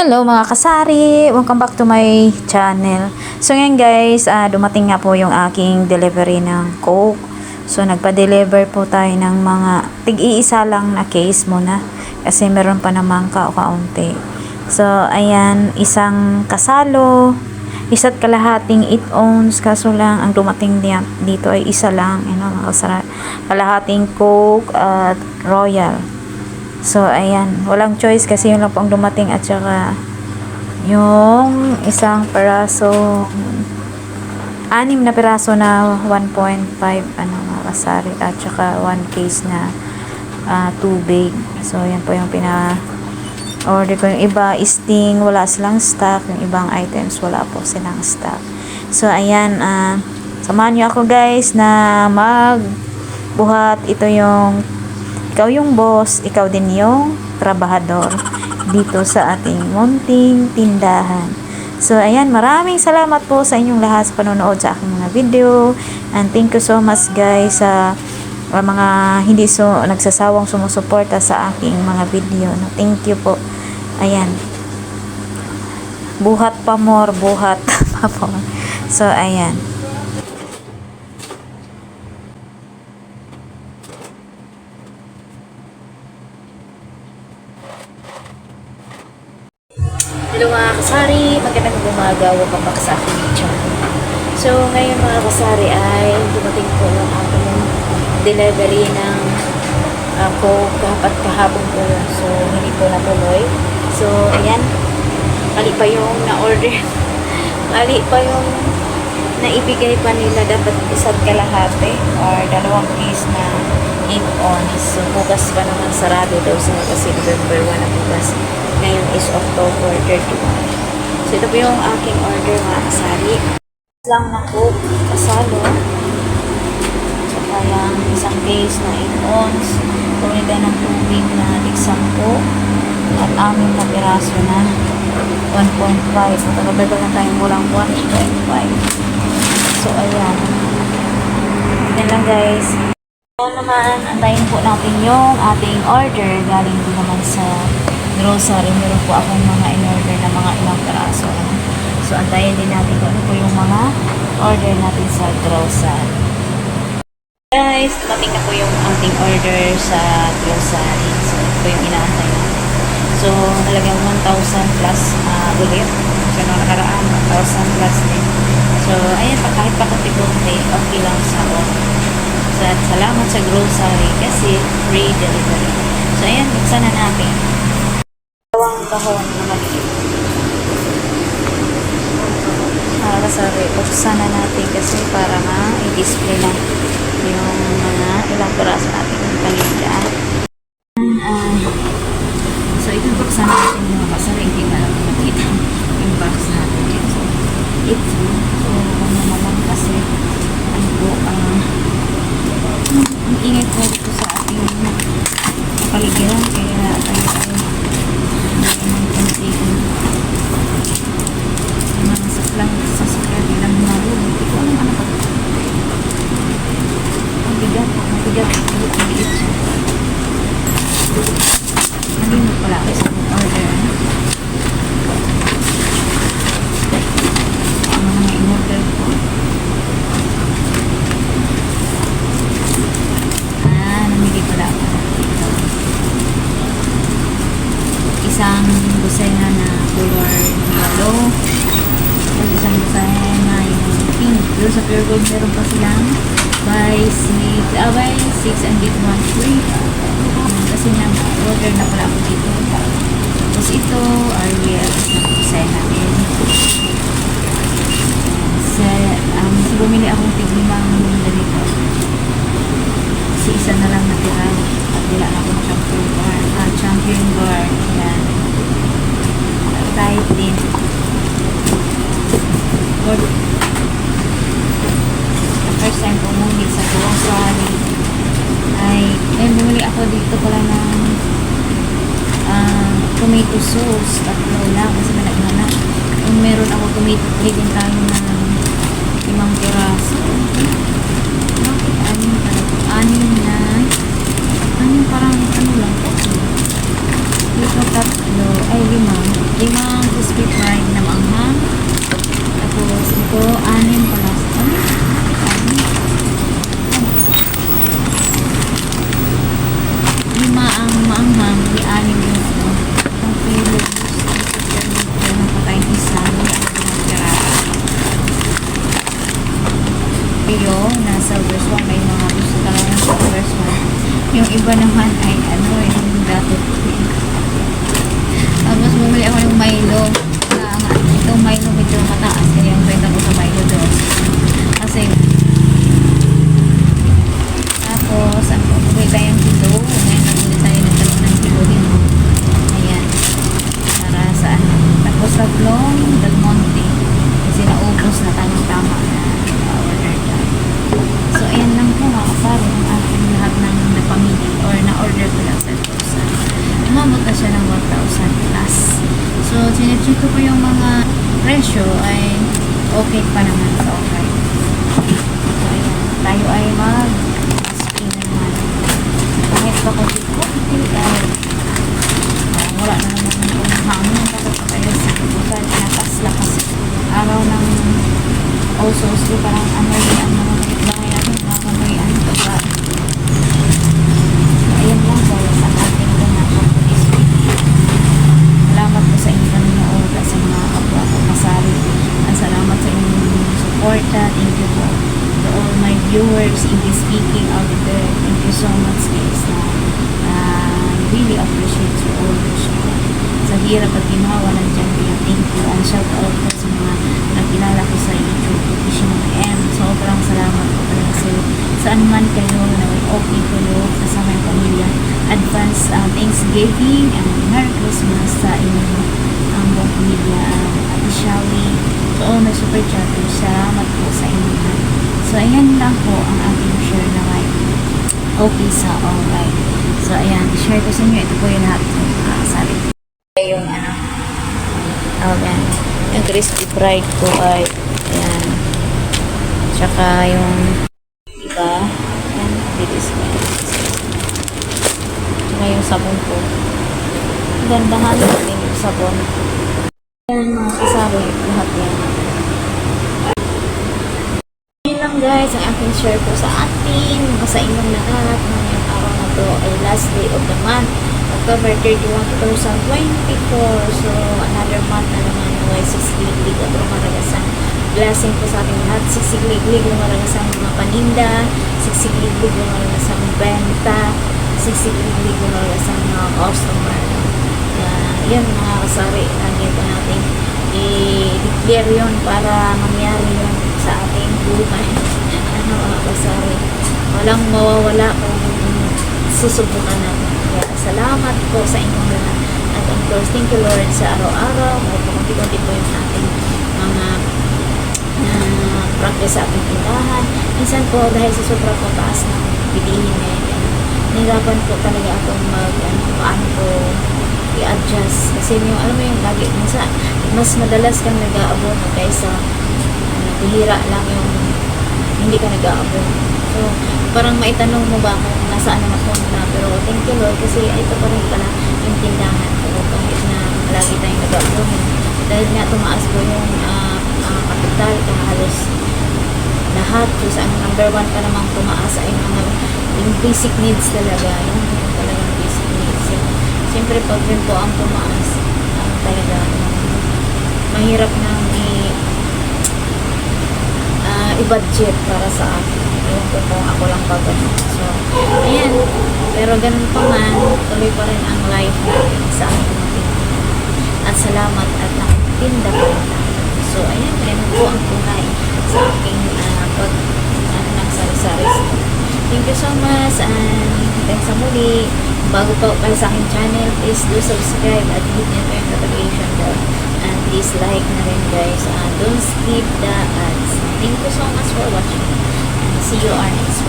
Hello mga kasari! Welcome back to my channel. So ngayon guys, dumating nga po yung aking delivery ng Coke. So nagpa-deliver po tayo ng mga tig-iisa lang na case muna. Kasi meron pa namang kaunti. So ayan, isang kasalo, isa't kalahating 8 ounce. Kaso lang, ang dumating dito ay isa lang. Mga kasari. Kalahating Coke at Royal. So, ayan. Walang choice kasi yun lang po ang dumating at saka yung isang peraso 6 na peraso na 1.5 mga kasari at saka 1 case na tubig. So, yan po yung order ko. Yung iba, Sting, wala silang stock. Yung ibang items, wala po silang stock. So, ayan. Samahan nyo ako guys na magbuhat. Ito yung ikaw yung boss, ikaw din yung trabahador dito sa ating munting tindahan. So, ayan, maraming salamat po sa inyong lahat sa panonood sa aking mga video. And thank you so much guys sa mga hindi nagsasawang sumusuporta sa aking mga video. No? Thank you po. Ayan. Buhat pa more, buhat pa more. So, ayan. Hello mga kasari, magandang umaga, welcome back sa aking channel. So ngayon mga kasari ay dumating po yung aking delivery ng Coke kahapon po. So hindi po natuloy. So ayan, mali pa yung na-order. Mali pa yung naibigay pa nila, dapat isa't kalahati or 2 case na 8 ounce. So bukas pa naman sarado daw sila kasi November 1 na bukas. Ngayon is October 31. So, ito po yung aking order mga kasari. Lang na Coke, kasalo. So, kayang isang case na 8 ounce. Kumida ng tubig na 10 at 6 na piraso na 1.5. So, tagadagal na tayong walang 1.5. So, ayan. Yan lang guys. So, naman, antayin po natin yung ating order. Galing din naman sa grocery. Meron po akong mga in-order na mga ilang peraso. So, antayin din natin kung ano po yung mga order natin sa grocery. Guys, dumating na po yung ating order sa grocery. So, ito po yung inaantay natin. So, nalagyan 1,000 plus ulit. So, nung nakaraan, 1,000 plus din. So, ayan pa, kahit pa kunti-kunti, okay lang sa order. So, at salamat sa grocery kasi free delivery. So, ayan, buksan na natin. Dalawang kahon na maliit. Kasari, buksan na natin kasi para ma-i-display na yung mga ilang peraso natin yung paninda. So, ito buksan natin yung kasari, hindi na lang makita yung box natin. So, ito. So, ano naman kasi ano po, ang ingay po dito sa ating paligiran kaya tayo lang sasakyan nilang marunong. Hindi ko alam ano ba. Ang bigat. Ang bigat siya. Nalimot pala ako sa order. Ano mga in-order ko. Namili pala ako. Isang dosena na color yellow. Isang design na yung pink. Doon sa Pure Gold meron pa silang buy 6 and get 1 free. Kasi order na pala ako dito. Tapos ito, Ariel, isang design natin. So, bumili akong tig-limang ganito. Kasi isa na lang natira. At wala na akong champion bar. Yan. Tight din. First time pumuli sa grocery ay bumili ako dito pala ng tomato sauce. Tatlo lang kasi malagyan na. Kung meron ako tomato, din tayo ng 5 piraso. Anim parang ano lang po. Dito 3 ay 5 Yung iba naman ay ano, yung dati. Tapos bumili ako ng Milo. Itong Milo medyo mataas. Kaya yung kwenta ko sa Milo doon. Kasi, tapos, ang bumili tayong kilo. Ngayon, nabili tayo ng 3 kilo. Ayan. Para sa ano. Tapos, tatlong Del Monte. Kasi naubos na tama na order tayo. So, ayan lang po mga kasari. Ang aking lahat ng napamili or na-order ko lang 10,000. Umabot na siya ng 1,000 plus. So, sinecheck ko po yung mga presyo ay okay pa naman sa okay. So, ayan. Tayo ay mag-spin naman. Kahit pa konti dahil wala na naman yung hangin. Tapos pa tayo sa kabutan. Lakas-lakas. Araw ng Osos. Parang ano yung mga bahay natin. Mga kamayan. So, ayan lang guys. Ang ating ganapang pag-spin. Salamat po sa inyong panonood at sa mga kapwa ko kasari. At salamat sa inyong suporta. Thank you po to all my viewers English speaking out there. Thank you so much guys. Really appreciate you all your support. Sa hirap at ginawa nandiyan kayo. Thank you. And shout out po sa mga nakilala ko sa YouTube. And sobrang salamat po talaga sa iyo. Saan man kayo na okay kayo kasama yung pamilya. Advance Thanksgiving and Merry Christmas sa inyong buong pamilya. Ate Shawi, to all my super chatters, salamat po sa inyo. So, ayan lang po ang ating share na may okay sa alright. So, ayan, share ko sa inyo. Ito po yung lahat ng kakasali. Yung ano, ayan, yung crispy fried ko ay, ayan, tsaka yung, diba, ayan, dilis ko yan. Tsaka yung sabon ko. Gandahan natin yung sabon. Ayan mga kasari, lahat yan. Yun lang guys, ang aking share ko sa atin, sa inyong lahat. Ngayong araw na to ay last day of the month, October 31, 2024. So, another month na naman ay sisiglig at lumaragasan. Blessing po sa ating lahat. Sisiglig lumaragasan mga paninda, sisiglig lumaragasan benta, sisiglig lumaragasan mga customer. Yan mga kasari, lagi pa natin i-declare yun para mangyari yun sa ating buhay. Ano mga kasari, walang mawawala kung susubukan natin. Kaya salamat po sa inyong lahat. At of course, thank you Lord sa araw-araw. Kunti-kunti po yung ating mga practice sa ating tindahan. Minsan po dahil sa sobrang pataas ng bilihin ngayon, nahirapan po talaga akong paano po i-adjust. Kasi yung, alam mo yung lagi, mas madalas kang nag-aabon kaysa bihira lang yung hindi ka nag-aabon. So, parang maitanong mo ba kung nasaan na napunta. Pero thank you Lord kasi ito pa rin pala yung tindahan ko kahit na lagi tayong nag-aabon. Dahil nga tumaas po yung kapital, halos lahat. So, ang number 1 pa namang tumaas ay yung basic needs talaga. Yung talagang basic needs. Siyempre, pag rin po ang tumaas, talaga, mahirap nang i-budget para sa akin. Ewan ko kung ako lang pa ganun. So, ayan. Pero ganun pa man, tuloy pa rin ang life natin sa ating tindahan. At salamat at nakatinda pa rin tayo. So, ayan. Ganun po ang buhay sa aking ng sari-sari. Thank you so much and hanggang sa muli. Bago pa kayo sa aking channel, please do subscribe at hit nyo yung notification bell. And please like na rin guys. And don't skip the ads. Thank you so much for watching. And see you our next